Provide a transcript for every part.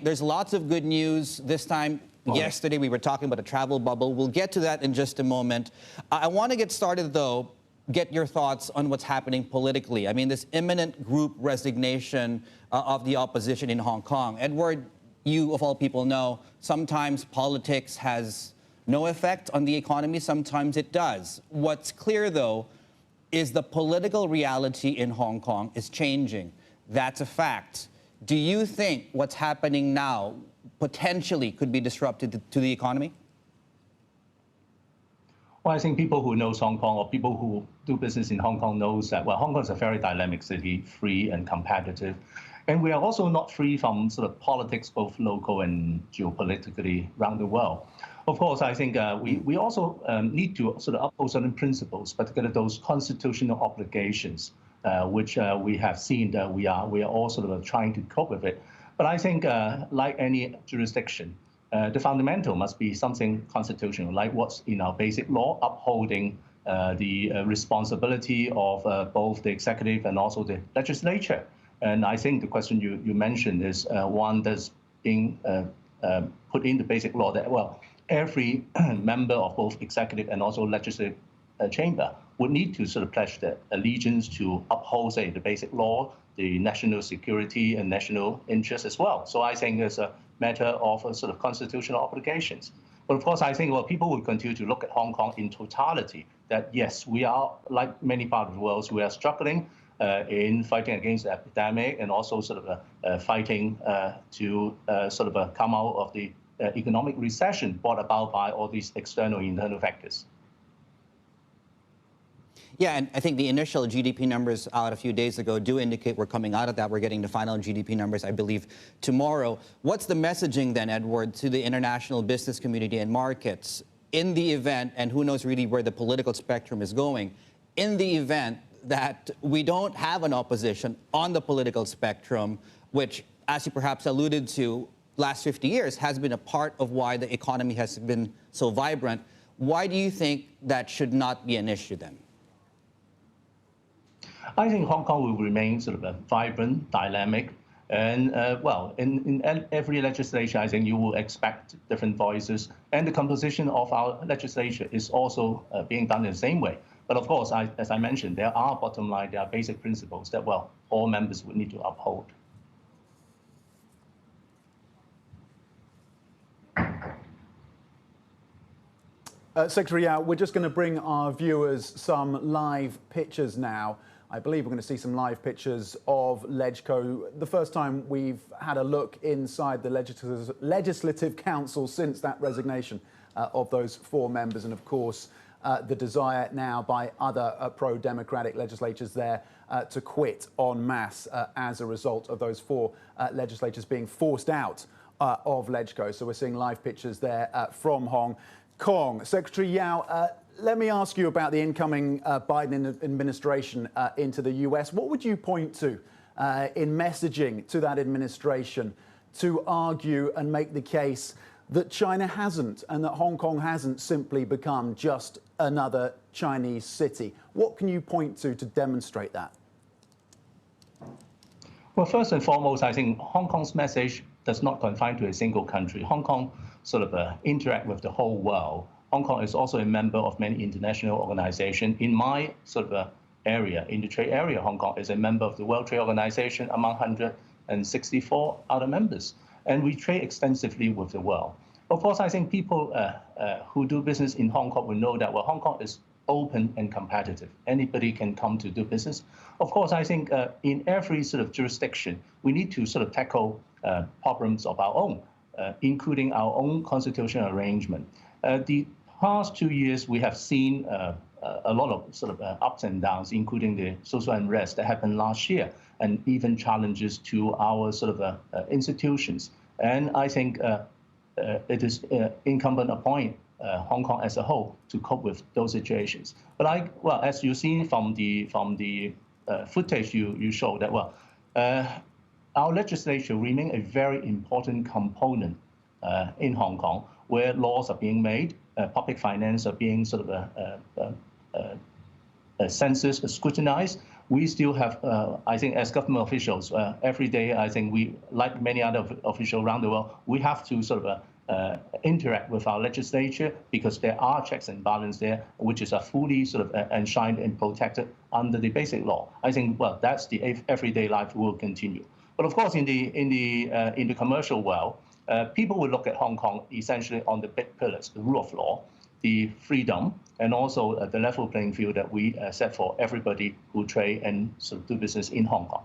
There's lots of good news this time. Yesterday, we were talking about a travel bubble. We'll get to that in just a moment. I want to get started, though, get your thoughts on what's happening politically. I mean, this imminent group resignation of the opposition in Hong Kong. Edward, you, of all people, know sometimes politics has no effect on the economy. Sometimes it does. What's clear, though, is the political reality in Hong Kong is changing. That's a fact. Do you think what's happening now potentially could be disruptive to the economy? Well, I think people who know Hong Kong or people who do business in Hong Kong knows that, well, Hong Kong is a very dynamic city, free and competitive. And we are also not free from sort of politics, both local and geopolitically around the world. Of course, I think we also need to sort of uphold certain principles, particularly those constitutional obligations, which we have seen that we are all sort of trying to cope with it. But I think, like any jurisdiction, the fundamental must be something constitutional, like what's in our basic law, upholding the responsibility of both the executive and also the legislature. And I think the question you mentioned is one that's being put in the basic law that, well, every member of both executive and also legislative chamber would need to sort of pledge their allegiance to uphold, say, the basic law, the national security and national interest as well. So I think it's a matter of sort of constitutional obligations. But of course, I think, well, people will continue to look at Hong Kong in totality, that yes, we are, like many parts of the world, we are struggling in fighting against the epidemic and also sort of fighting to sort of come out of the economic recession brought about by all these external and internal factors. Yeah, and I think the initial GDP numbers out a few days ago do indicate we're coming out of that. We're getting the final GDP numbers, I believe, tomorrow. What's the messaging then, Edward, to the international business community and markets in the event, and who knows really where the political spectrum is going, in the event that we don't have an opposition on the political spectrum, which, as you perhaps alluded to, last 50 years has been a part of why the economy has been so vibrant. Why do you think that should not be an issue then? I think Hong Kong will remain sort of a vibrant, dynamic, and well, in every legislation, I think you will expect different voices, and the composition of our legislature is also being done in the same way. But of course, as I mentioned, there are bottom line, there are basic principles that, well, all members would need to uphold. Secretary Yao, we're just going to bring our viewers some live pictures now. I believe we're going to see some live pictures of LegCo. The first time we've had a look inside the Legislative Council since that resignation of those 4 members. And of course, the desire now by other pro-democratic legislators there to quit en masse as a result of those 4 legislators being forced out of LegCo. So we're seeing live pictures there from Hong Kong. Secretary Yao, let me ask you about the incoming Biden administration into the US. What would you point to in messaging to that administration to argue and make the case that China hasn't and that Hong Kong hasn't simply become just another Chinese city? What can you point to demonstrate that? Well, first and foremost, I think Hong Kong's message does not confine to a single country. Hong Kong sort of interact with the whole world. Hong Kong is also a member of many international organizations. In my sort of area, in the trade area, Hong Kong is a member of the World Trade Organization among 164 other members. And we trade extensively with the world. Of course, I think people who do business in Hong Kong will know that, well, Hong Kong is open and competitive. Anybody can come to do business. Of course, I think in every sort of jurisdiction, we need to sort of tackle problems of our own, including our own constitutional arrangement. The past 2 years, we have seen a lot of sort of ups and downs, including the social unrest that happened last year, and even challenges to our sort of institutions. And I think it is incumbent upon Hong Kong as a whole to cope with those situations. But well, as you see from the footage you showed, that well, our legislature remain a very important component in Hong Kong, where laws are being made, public finance are being sort of census scrutinized, we still have, I think, as government officials, every day, I think we, like many other officials around the world, we have to sort of interact with our legislature because there are checks and balances there, which is fully sort of enshrined and protected under the basic law. I think, well, that's the everyday life will continue. But of course, in the commercial world, people will look at Hong Kong essentially on the big pillars: the rule of law, the freedom, and also the level playing field that we set for everybody who trade and sort of do business in Hong Kong.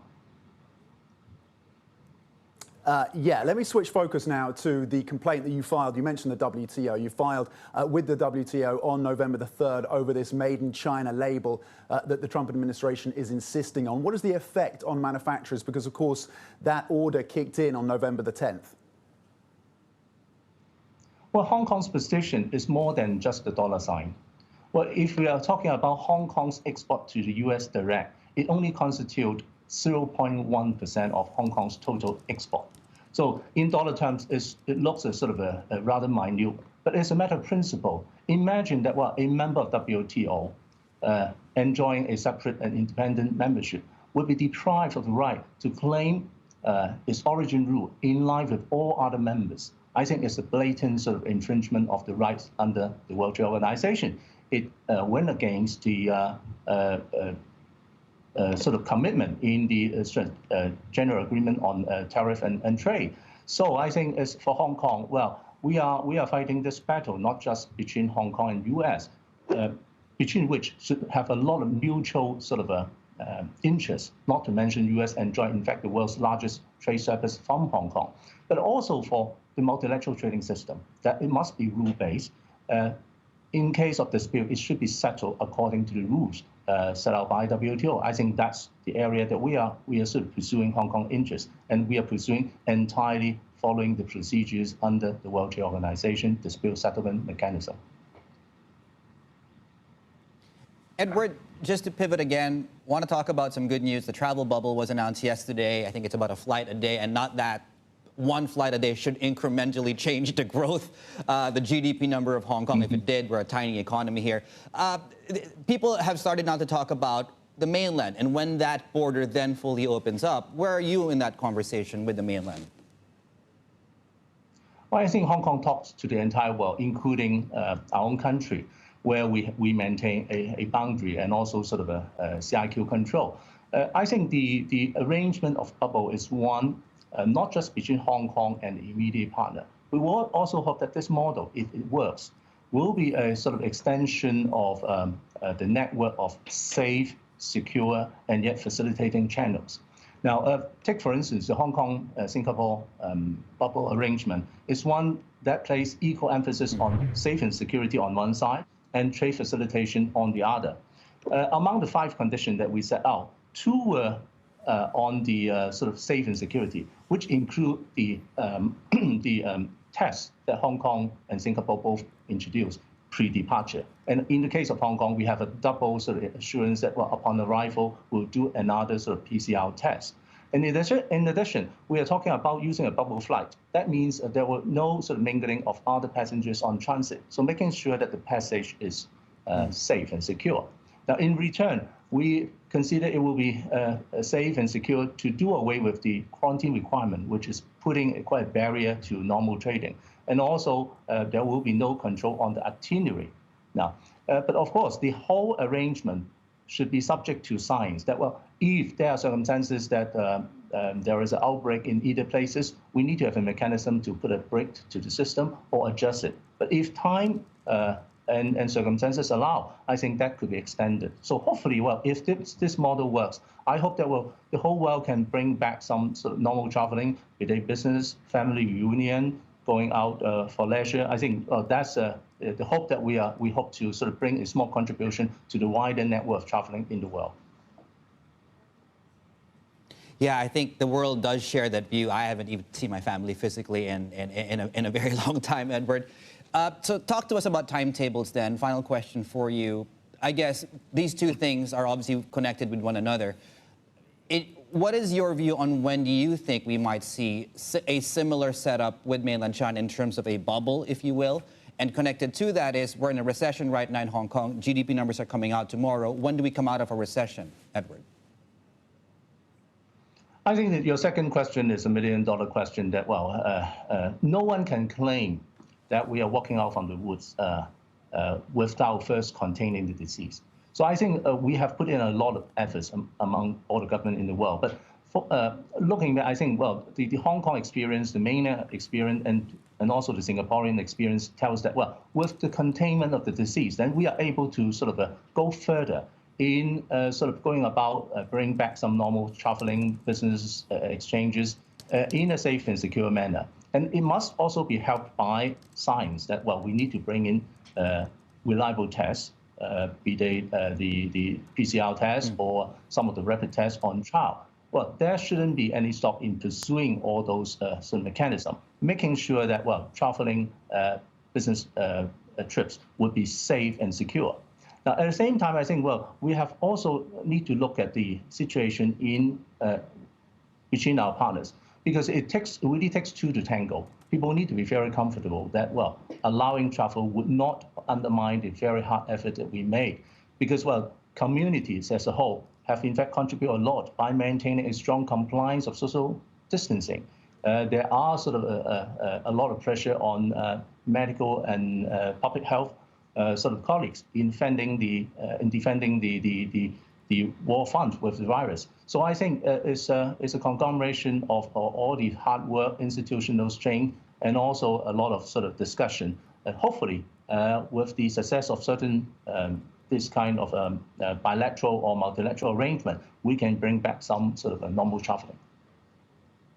Yeah, let me switch focus now to the complaint that you filed. You mentioned the WTO. You filed with the WTO on November the 3rd over this Made in China label that the Trump administration is insisting on. What is the effect on manufacturers? Because, of course, that order kicked in on November the 10th. Well, Hong Kong's position is more than just the dollar sign. Well, if we are talking about Hong Kong's export to the US direct, it only constitutes 0.1% of Hong Kong's total export. So in dollar terms, it looks as sort of a rather minute, but it's a matter of principle. Imagine that a member of WTO enjoying a separate and independent membership would be deprived of the right to claim its origin rule in line with all other members. I think it's a blatant sort of infringement of the rights under the World Trade Organization. It went against the sort of commitment in the general agreement on tariff and trade. So I think as for Hong Kong, well, we are fighting this battle not just between Hong Kong and US, between which should have a lot of mutual sort of interests. Not to mention US enjoy in fact the world's largest trade surplus from Hong Kong, but also for the multilateral trading system that it must be rule-based. In case of dispute, it should be settled according to the rules set out by WTO. I think that's the area that we are sort of pursuing Hong Kong interests, and we are pursuing entirely following the procedures under the World Trade Organization dispute settlement mechanism. Edward, just to pivot again, want to talk about some good news. The travel bubble was announced yesterday. I think it's about a flight a day, and not that one flight a day should incrementally change the growth, the GDP number of Hong Kong. If it did, we're a tiny economy here. People have started now to talk about the mainland and when that border then fully opens up. Where are you in that conversation with the mainland? Well, I think Hong Kong talks to the entire world, including our own country, where we maintain a boundary and also sort of a CIQ control. I think the arrangement of bubble is one, not just between Hong Kong and the immediate partner. We will also hope that this model, if it works, will be a sort of extension of the network of safe, secure, and yet facilitating channels. Now, take, for instance, the Hong Kong-Singapore bubble arrangement is one that places equal emphasis on safety and security on one side and trade facilitation on the other. Among the 5 conditions that we set out, 2 were on the sort of safe and security, which include the tests that Hong Kong and Singapore both introduced pre-departure. And in the case of Hong Kong, we have a double sort of assurance that upon arrival, we'll do another sort of PCR test. And in addition, we are talking about using a bubble flight. That means there were no sort of mingling of other passengers on transit. So making sure that the passage is safe and secure. Now, in return, we consider it will be safe and secure to do away with the quarantine requirement, which is putting quite a barrier to normal trading. And also, there will be no control on the itinerary. Now, but of course, the whole arrangement should be subject to science that, well, if there are circumstances that there is an outbreak in either places, we need to have a mechanism to put a brake to the system or adjust it. But if time and circumstances allow, I think that could be extended. So hopefully, well, if this model works, I hope that the whole world can bring back some sort of normal traveling, be it business, family reunion, going out for leisure. I think that's the hope that we hope to sort of bring a small contribution to the wider network of traveling in the world. Yeah, I think the world does share that view. I haven't even seen my family physically in a very long time, Edward. So talk to us about timetables then. Final question for you. I guess these 2 things are obviously connected with one another. What is your view on when do you think we might see a similar setup with mainland China in terms of a bubble, if you will? And connected to that is we're in a recession right now in Hong Kong. GDP numbers are coming out tomorrow. When do we come out of a recession, Edward? I think that your second question is a million-dollar question that, no one can claim that we are walking out from the woods without first containing the disease. So I think we have put in a lot of efforts among all the government in the world. But looking at, I think, the Hong Kong experience, the mainland experience, and also the Singaporean experience tells that, with the containment of the disease, then we are able to sort of go further in sort of going about bring back some normal traveling business exchanges in a safe and secure manner. And it must also be helped by science that, we need to bring in reliable tests, be they the PCR test or some of the rapid tests on trial. Well, there shouldn't be any stop in pursuing all those sort of mechanisms, making sure that, traveling business trips would be safe and secure. Now, at the same time, I think, we have also need to look at the situation in between our partners, because it really takes two to tango. People need to be very comfortable that, allowing travel would not undermine the very hard effort that we made, because, communities as a whole have in fact contributed a lot by maintaining a strong compliance of social distancing. There are sort of a lot of pressure on medical and public health sort of colleagues in defending the war front with the virus. So I think it's a conglomeration of all the hard work, institutional strain, and also a lot of sort of discussion. Hopefully, with the success of certain this kind of bilateral or multilateral arrangement, we can bring back some sort of a normal traveling.